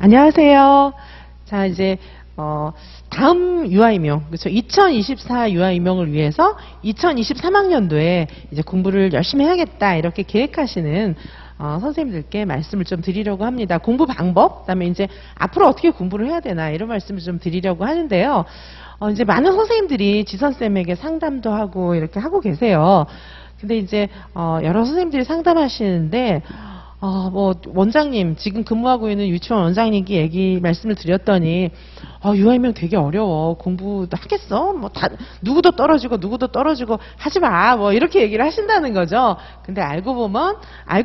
안녕하세요. 자, 이제 다음 유아임용, 그렇죠? 2024 유아임용을 위해서 2023학년도에 이제 공부를 열심히 해야겠다 이렇게 계획하시는 선생님들께 말씀을 좀 드리려고 합니다. 공부 방법, 그다음에 이제 앞으로 어떻게 공부를 해야 되나 이런 말씀을 좀 드리려고 하는데요. 이제 많은 선생님들이 지선쌤에게 상담도 하고 이렇게 하고 계세요. 근데 이제 여러 선생님들이 상담하시는데 뭐 원장님 지금 근무하고 있는 유치원 원장님께 말씀을 드렸더니 유아임용 되게 어려워. 공부도 하겠어? 뭐 다 누구도 떨어지고 하지 마. 뭐 이렇게 얘기를 하신다는 거죠. 근데 알고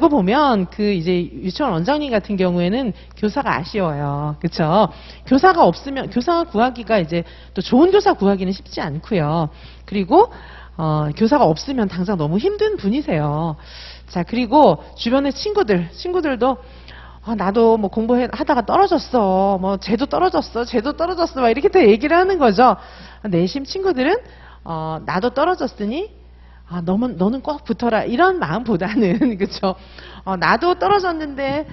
보면 그 이제 유치원 원장님 같은 경우에는 교사가 아쉬워요. 그렇죠? 교사가 없으면 교사 구하기가 이제 또 좋은 교사 구하기는 쉽지 않고요. 그리고 교사가 없으면 당장 너무 힘든 분이세요. 자, 그리고 주변의 친구들도 나도 뭐 공부하다가 떨어졌어. 뭐 쟤도 떨어졌어. 막 이렇게 다 얘기를 하는 거죠. 내심 친구들은 나도 떨어졌으니 너는 꼭 붙어라. 이런 마음보다는 그렇죠. 나도 떨어졌는데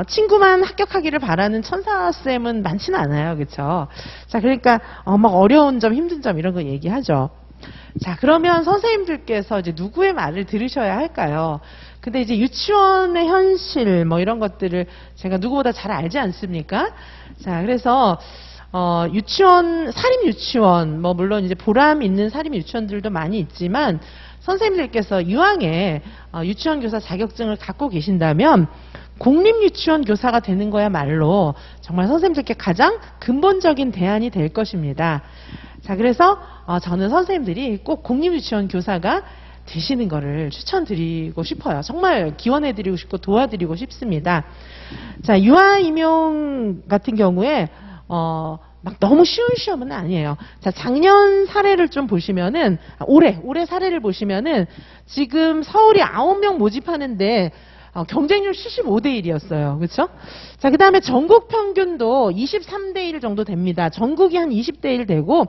친구만 합격하기를 바라는 천사쌤은 많지는 않아요. 그렇죠? 자, 그러니까 막 어려운 점, 힘든 점 이런 거 얘기하죠. 자, 그러면 선생님들께서 이제 누구의 말을 들으셔야 할까요? 근데 이제 유치원의 현실 뭐 이런 것들을 제가 누구보다 잘 알지 않습니까? 자, 그래서 사립 유치원 뭐 물론 이제 보람 있는 사립 유치원들도 많이 있지만 선생님들께서 이왕에 유치원 교사 자격증을 갖고 계신다면 공립 유치원 교사가 되는 거야말로 정말 선생님들께 가장 근본적인 대안이 될 것입니다. 자, 그래서 저는 선생님들이 꼭 공립유치원 교사가 되시는 거를 추천드리고 싶어요. 정말 기원해드리고 싶고 도와드리고 싶습니다. 자, 유아임용 같은 경우에 막 너무 쉬운 시험은 아니에요. 자, 작년 사례를 좀 보시면은 올해 사례를 보시면은 지금 서울이 9명 모집하는데 경쟁률 75대 1이었어요. 그렇죠? 자, 그다음에 전국 평균도 23대 1 정도 됩니다. 전국이 한 20대 1 되고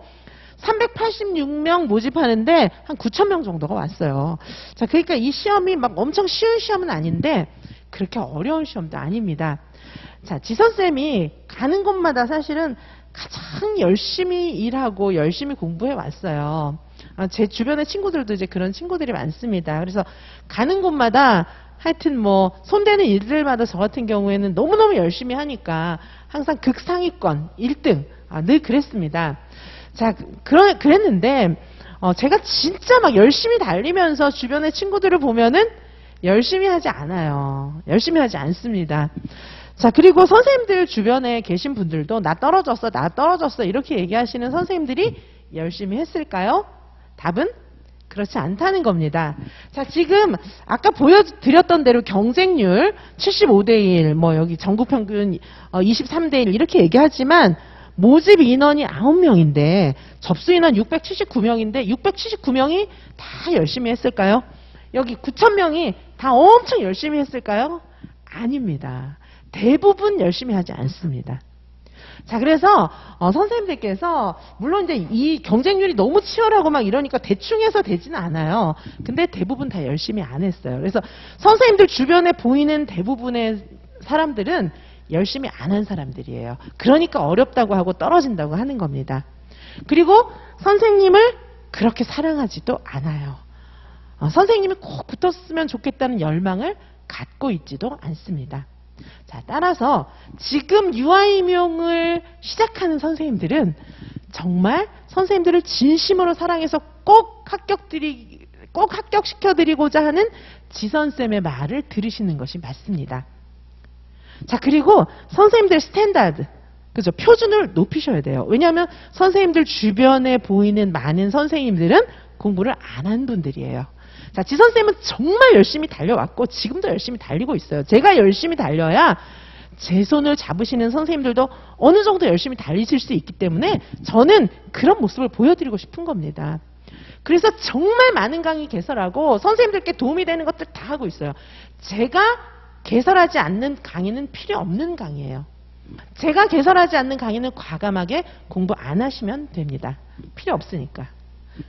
386명 모집하는데 한 9,000명 정도가 왔어요. 자, 그러니까 이 시험이 막 엄청 쉬운 시험은 아닌데 그렇게 어려운 시험도 아닙니다. 자, 지선쌤이 가는 곳마다 사실은 가장 열심히 일하고 열심히 공부해 왔어요. 제 주변의 친구들도 이제 그런 친구들이 많습니다. 그래서 가는 곳마다 하여튼 뭐 손대는 일들마다 저 같은 경우에는 너무너무 열심히 하니까 항상 극상위권 1등 늘 그랬습니다. 자, 그랬는데 제가 진짜 막 열심히 달리면서 주변의 친구들을 보면은 열심히 하지 않아요. 열심히 하지 않습니다. 자, 그리고 선생님들 주변에 계신 분들도 나 떨어졌어 이렇게 얘기하시는 선생님들이 열심히 했을까요? 답은 그렇지 않다는 겁니다. 자, 지금 아까 보여드렸던 대로 경쟁률 75대 1, 뭐 여기 전국 평균 23대 1 이렇게 얘기하지만 모집 인원이 9명인데 접수 인원 679명인데 679명이 다 열심히 했을까요? 여기 9,000명이 다 엄청 열심히 했을까요? 아닙니다. 대부분 열심히 하지 않습니다. 자, 그래서 선생님들께서 물론 이제 이 경쟁률이 너무 치열하고 막 이러니까 대충 해서 되지는 않아요. 근데 대부분 다 열심히 안 했어요. 그래서 선생님들 주변에 보이는 대부분의 사람들은 열심히 안 한 사람들이에요. 그러니까 어렵다고 하고 떨어진다고 하는 겁니다. 그리고 선생님을 그렇게 사랑하지도 않아요. 선생님이 꼭 붙었으면 좋겠다는 열망을 갖고 있지도 않습니다. 자, 따라서 지금 유아임용을 시작하는 선생님들은 정말 선생님들을 진심으로 사랑해서 꼭 합격시켜드리고자 하는 지선쌤의 말을 들으시는 것이 맞습니다. 자, 그리고 선생님들 스탠다드, 그죠? 표준을 높이셔야 돼요. 왜냐하면 선생님들 주변에 보이는 많은 선생님들은 공부를 안 한 분들이에요. 자, 지선쌤은 정말 열심히 달려왔고 지금도 열심히 달리고 있어요. 제가 열심히 달려야 제 손을 잡으시는 선생님들도 어느 정도 열심히 달리실 수 있기 때문에 저는 그런 모습을 보여드리고 싶은 겁니다. 그래서 정말 많은 강의 개설하고 선생님들께 도움이 되는 것들 다 하고 있어요. 제가 개설하지 않는 강의는 필요 없는 강의예요. 제가 개설하지 않는 강의는 과감하게 공부 안 하시면 됩니다. 필요 없으니까.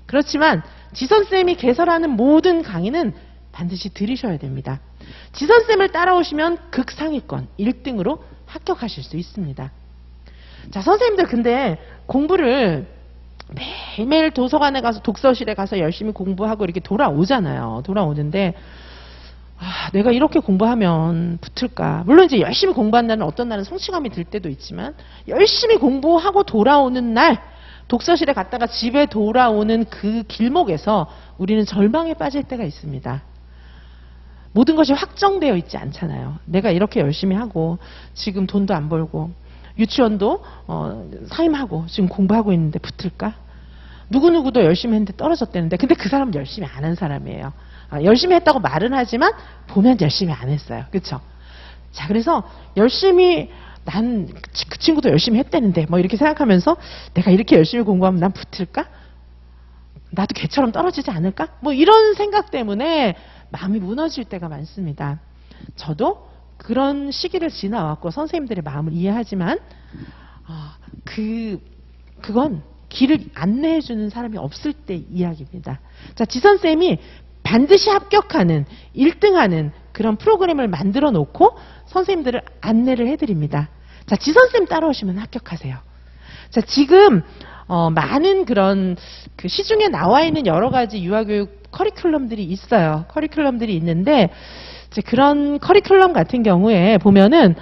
그렇지만 지선쌤이 개설하는 모든 강의는 반드시 들으셔야 됩니다. 지선쌤을 따라오시면 극상위권 1등으로 합격하실 수 있습니다. 자, 선생님들 근데 공부를 매일매일 도서관에 가서 독서실에 가서 열심히 공부하고 이렇게 돌아오잖아요. 돌아오는데 내가 이렇게 공부하면 붙을까? 물론 이제 열심히 공부한다는 어떤 날은 성취감이 들 때도 있지만 열심히 공부하고 돌아오는 날 독서실에 갔다가 집에 돌아오는 그 길목에서 우리는 절망에 빠질 때가 있습니다. 모든 것이 확정되어 있지 않잖아요. 내가 이렇게 열심히 하고 지금 돈도 안 벌고 유치원도 사임하고 지금 공부하고 있는데 붙을까? 누구누구도 열심히 했는데 떨어졌다는데 근데 그 사람은 열심히 안 한 사람이에요. 열심히 했다고 말은 하지만 보면 열심히 안 했어요. 그렇죠? 자, 그래서 열심히 난 그 친구도 열심히 했다는데 뭐 이렇게 생각하면서 내가 이렇게 열심히 공부하면 난 붙을까? 나도 걔처럼 떨어지지 않을까? 뭐 이런 생각 때문에 마음이 무너질 때가 많습니다. 저도 그런 시기를 지나왔고 선생님들의 마음을 이해하지만 그건 길을 안내해 주는 사람이 없을 때 이야기입니다. 자, 지선쌤이 반드시 합격하는 1등하는 그런 프로그램을 만들어 놓고 선생님들을 안내를 해드립니다. 자, 지선쌤 따라오시면 합격하세요. 자, 지금 많은 그런 그 시중에 나와 있는 여러 가지 유아교육 커리큘럼들이 있어요. 커리큘럼들이 있는데 이제 그런 커리큘럼 같은 경우에 보면은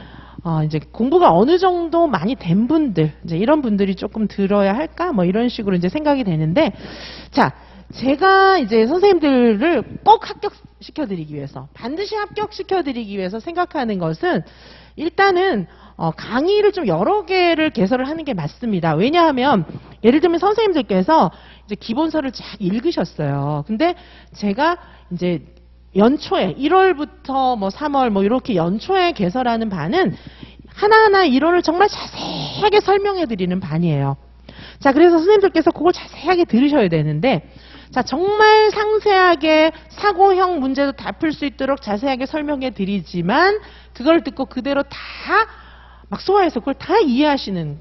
이제 공부가 어느 정도 많이 된 분들, 이제 이런 분들이 조금 들어야 할까? 뭐 이런 식으로 이제 생각이 되는데, 자, 제가 이제 선생님들을 꼭 합격시켜드리기 위해서, 반드시 합격시켜드리기 위해서 생각하는 것은 일단은 강의를 좀 여러 개를 개설을 하는 게 맞습니다. 왜냐하면 예를 들면 선생님들께서 이제 기본서를 쫙 읽으셨어요. 근데 제가 이제 연초에 1월부터 뭐 3월 뭐 이렇게 연초에 개설하는 반은 하나하나 이론을 정말 자세하게 설명해 드리는 반이에요. 자, 그래서 선생님들께서 그걸 자세하게 들으셔야 되는데, 자, 정말 상세하게 사고형 문제도 다 풀 수 있도록 자세하게 설명해 드리지만 그걸 듣고 그대로 다 막 소화해서 그걸 다 이해하시는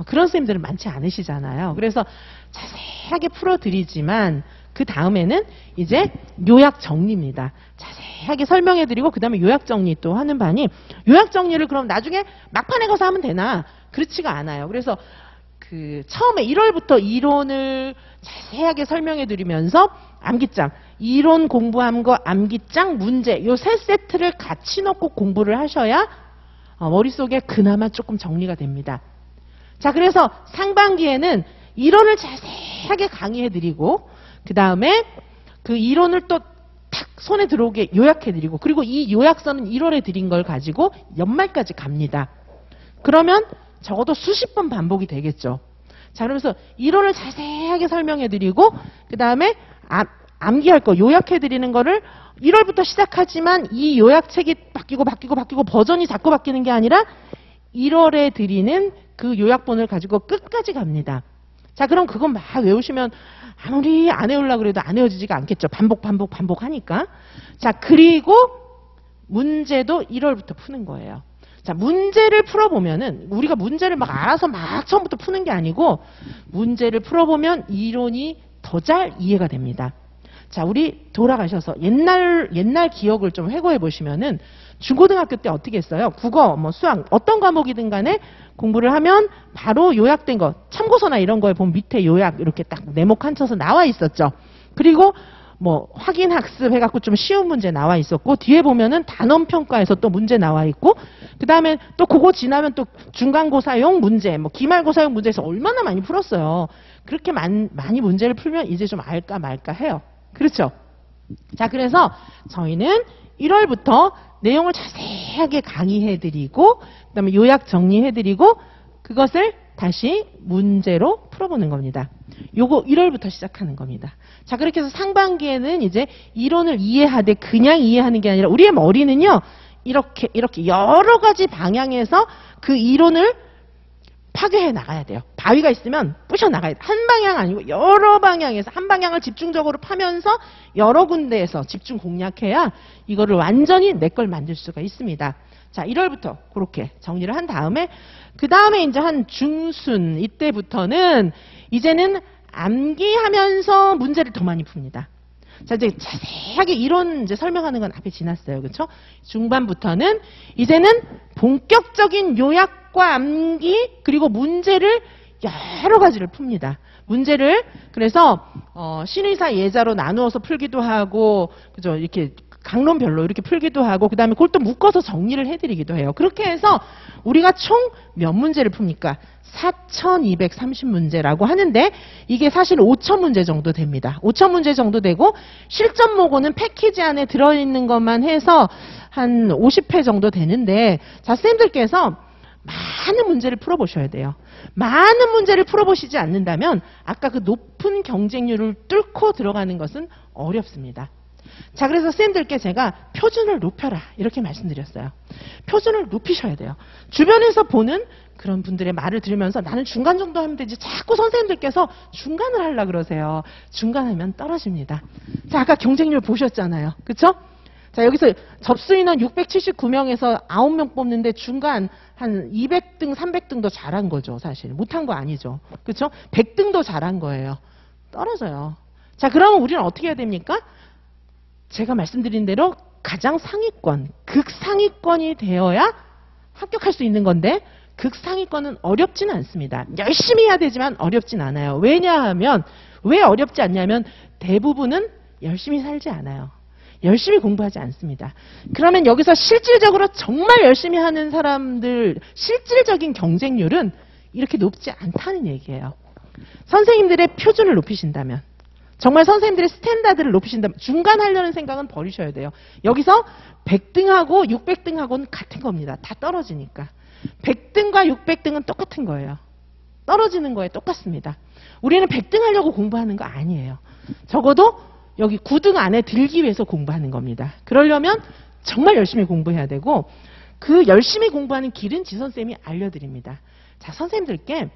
그런 선생님들은 많지 않으시잖아요. 그래서 자세하게 풀어드리지만 그 다음에는 이제 요약 정리입니다. 자세하게 설명해 드리고 그 다음에 요약 정리 또 하는 반이, 요약 정리를 그럼 나중에 막판에 가서 하면 되나? 그렇지가 않아요. 그래서 그 처음에 1월부터 이론을 자세하게 설명해 드리면서 암기장, 이론 공부한 거 암기장, 문제 요 세 세트를 같이 넣고 공부를 하셔야 머릿속에 그나마 조금 정리가 됩니다. 자, 그래서 상반기에는 이론을 자세하게 강의해 드리고 그 다음에 그 이론을 또 탁 손에 들어오게 요약해 드리고, 그리고 이 요약서는 1월에 드린 걸 가지고 연말까지 갑니다. 그러면 적어도 수십 번 반복이 되겠죠. 자, 그러면서 이론을 자세하게 설명해 드리고 그 다음에 암기할 거 요약해 드리는 거를 1월부터 시작하지만 이 요약책이 바뀌고 버전이 자꾸 바뀌는 게 아니라 1월에 드리는 그 요약본을 가지고 끝까지 갑니다. 자, 그럼 그건 막 외우시면 아무리 안 외우려고 그래도 안 외워지지가 않겠죠. 반복하니까. 자, 그리고 문제도 1월부터 푸는 거예요. 자, 문제를 풀어보면은 우리가 문제를 막 알아서 막 처음부터 푸는 게 아니고 문제를 풀어보면 이론이 더 잘 이해가 됩니다. 자, 우리 돌아가셔서 옛날 기억을 좀 회고해 보시면은 중고등학교 때 어떻게 했어요? 국어, 뭐 수학, 어떤 과목이든 간에 공부를 하면 바로 요약된 거, 참고서나 이런 거에 보면 밑에 요약 이렇게 딱 네모 칸 쳐서 나와 있었죠. 그리고 뭐 확인 학습 해갖고 좀 쉬운 문제 나와 있었고, 뒤에 보면은 단원 평가에서 또 문제 나와 있고, 그 다음에 또 그거 지나면 또 중간고사용 문제, 뭐 기말고사용 문제에서 얼마나 많이 풀었어요. 그렇게 많이 문제를 풀면 이제 좀 알까 말까 해요. 그렇죠? 자, 그래서 저희는 1월부터 내용을 자세하게 강의해드리고 그 다음에 요약 정리해드리고 그것을 다시 문제로 풀어보는 겁니다. 요거 1월부터 시작하는 겁니다. 자, 그렇게 해서 상반기에는 이제 이론을 이해하되 그냥 이해하는 게 아니라 우리의 머리는요, 이렇게 여러 가지 방향에서 그 이론을 파괴해 나가야 돼요. 바위가 있으면 부셔 나가야 돼요. 한 방향 아니고 여러 방향에서 한 방향을 집중적으로 파면서 여러 군데에서 집중 공략해야 이거를 완전히 내 걸 만들 수가 있습니다. 자, 1월부터 그렇게 정리를 한 다음에 그 다음에 이제 한 중순 이때부터는 이제는 암기하면서 문제를 더 많이 풉니다. 자, 이제 자세하게 이론 이제 설명하는 건 앞에 지났어요. 그렇죠? 중반부터는 이제는 본격적인 요약과 암기 그리고 문제를 여러 가지를 풉니다. 문제를 그래서 신의사 예자로 나누어서 풀기도 하고 그죠? 이렇게 강론별로 이렇게 풀기도 하고 그다음에 그걸 또 묶어서 정리를 해드리기도 해요. 그렇게 해서 우리가 총 몇 문제를 풉니까? 4,230문제라고 하는데 이게 사실 5,000문제 정도 됩니다. 5,000문제 정도 되고 실전 모고는 패키지 안에 들어있는 것만 해서 한 50회 정도 되는데 자, 쌤들께서 많은 문제를 풀어보셔야 돼요. 많은 문제를 풀어보시지 않는다면 아까 그 높은 경쟁률을 뚫고 들어가는 것은 어렵습니다. 자, 그래서 쌤들께 제가 표준을 높여라 이렇게 말씀드렸어요. 표준을 높이셔야 돼요. 주변에서 보는 그런 분들의 말을 들으면서 나는 중간 정도 하면 되지 자꾸 선생님들께서 중간을 하려고 그러세요. 중간하면 떨어집니다. 자, 아까 경쟁률 보셨잖아요. 그쵸? 자, 여기서 접수인원 679명에서 9명 뽑는데 중간 한 200등, 300등도 잘한 거죠. 사실 못한 거 아니죠. 그쵸? 100등도 잘한 거예요. 떨어져요. 자, 그러면 우리는 어떻게 해야 됩니까? 제가 말씀드린 대로 가장 상위권, 극상위권이 되어야 합격할 수 있는 건데 극상위권은 어렵지는 않습니다. 열심히 해야 되지만 어렵진 않아요. 왜냐하면 왜 어렵지 않냐면 대부분은 열심히 살지 않아요. 열심히 공부하지 않습니다. 그러면 여기서 실질적으로 정말 열심히 하는 사람들 실질적인 경쟁률은 이렇게 높지 않다는 얘기예요. 선생님들의 표준을 높이신다면 정말 선생님들의 스탠다드를 높이신다면 중간 하려는 생각은 버리셔야 돼요. 여기서 100등하고 600등하고는 같은 겁니다. 다 떨어지니까. 100등과 600등은 똑같은 거예요. 떨어지는 거에 똑같습니다. 우리는 100등 하려고 공부하는 거 아니에요. 적어도 여기 9등 안에 들기 위해서 공부하는 겁니다. 그러려면 정말 열심히 공부해야 되고 그 열심히 공부하는 길은 지선쌤이 알려드립니다. 자, 선생님들께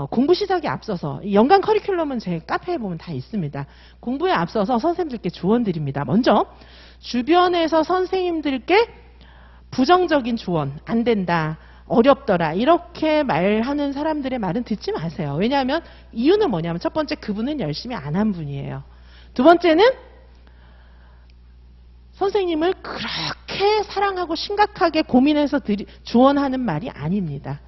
공부 시작에 앞서서 연간 커리큘럼은 제 카페에 보면 다 있습니다. 공부에 앞서서 선생님들께 조언 드립니다. 먼저 주변에서 선생님들께 부정적인 조언, 안 된다, 어렵더라 이렇게 말하는 사람들의 말은 듣지 마세요. 왜냐하면 이유는 뭐냐면 첫 번째 그분은 열심히 안 한 분이에요. 두 번째는 선생님을 그렇게 사랑하고 심각하게 고민해서 조언하는 말이 아닙니다.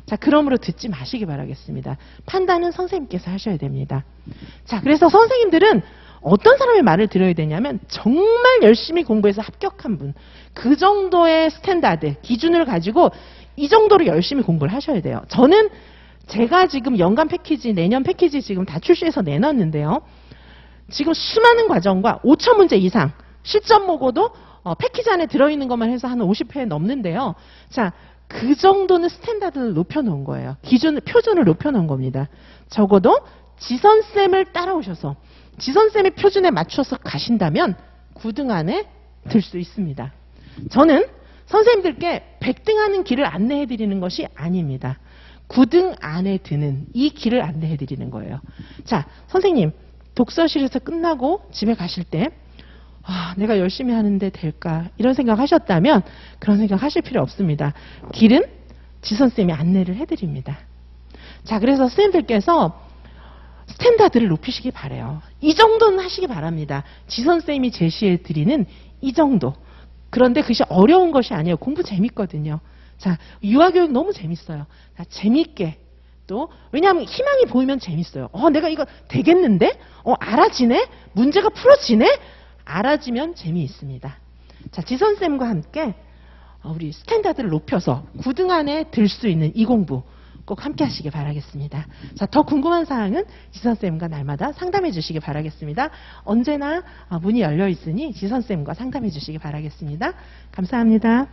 자, 그러므로 듣지 마시기 바라겠습니다. 판단은 선생님께서 하셔야 됩니다. 자, 그래서 선생님들은 어떤 사람의 말을 들어야 되냐면 정말 열심히 공부해서 합격한 분, 그 정도의 스탠다드, 기준을 가지고 이 정도로 열심히 공부를 하셔야 돼요. 저는 제가 지금 연간 패키지, 내년 패키지 지금 다 출시해서 내놨는데요. 지금 수많은 과정과 5,000문제 이상, 실전 모고도 패키지 안에 들어있는 것만 해서 한 50회 넘는데요. 자, 그 정도는 스탠다드를 높여놓은 거예요. 표준을 높여놓은 겁니다. 적어도 지선쌤을 따라오셔서 지선쌤의 표준에 맞춰서 가신다면 9등 안에 들 수 있습니다. 저는 선생님들께 100등 하는 길을 안내해드리는 것이 아닙니다. 9등 안에 드는 이 길을 안내해드리는 거예요. 자, 선생님 독서실에서 끝나고 집에 가실 때 내가 열심히 하는데 될까 이런 생각 하셨다면 그런 생각 하실 필요 없습니다. 길은 지선쌤이 안내를 해드립니다. 자, 그래서 선생님들께서 스탠다드를 높이시기 바라요. 이 정도는 하시기 바랍니다. 지선쌤이 제시해드리는 이 정도. 그런데 그것이 어려운 것이 아니에요. 공부 재밌거든요. 자, 유아교육 너무 재밌어요. 자, 재밌게 또 왜냐하면 희망이 보이면 재밌어요. 내가 이거 되겠는데? 알아지네? 문제가 풀어지네? 알아지면 재미있습니다. 자, 지선쌤과 함께 우리 스탠다드를 높여서 9등 안에 들 수 있는 이 공부 꼭 함께 하시기 바라겠습니다. 자, 더 궁금한 사항은 지선쌤과 날마다 상담해 주시기 바라겠습니다. 언제나 문이 열려 있으니 지선쌤과 상담해 주시기 바라겠습니다. 감사합니다.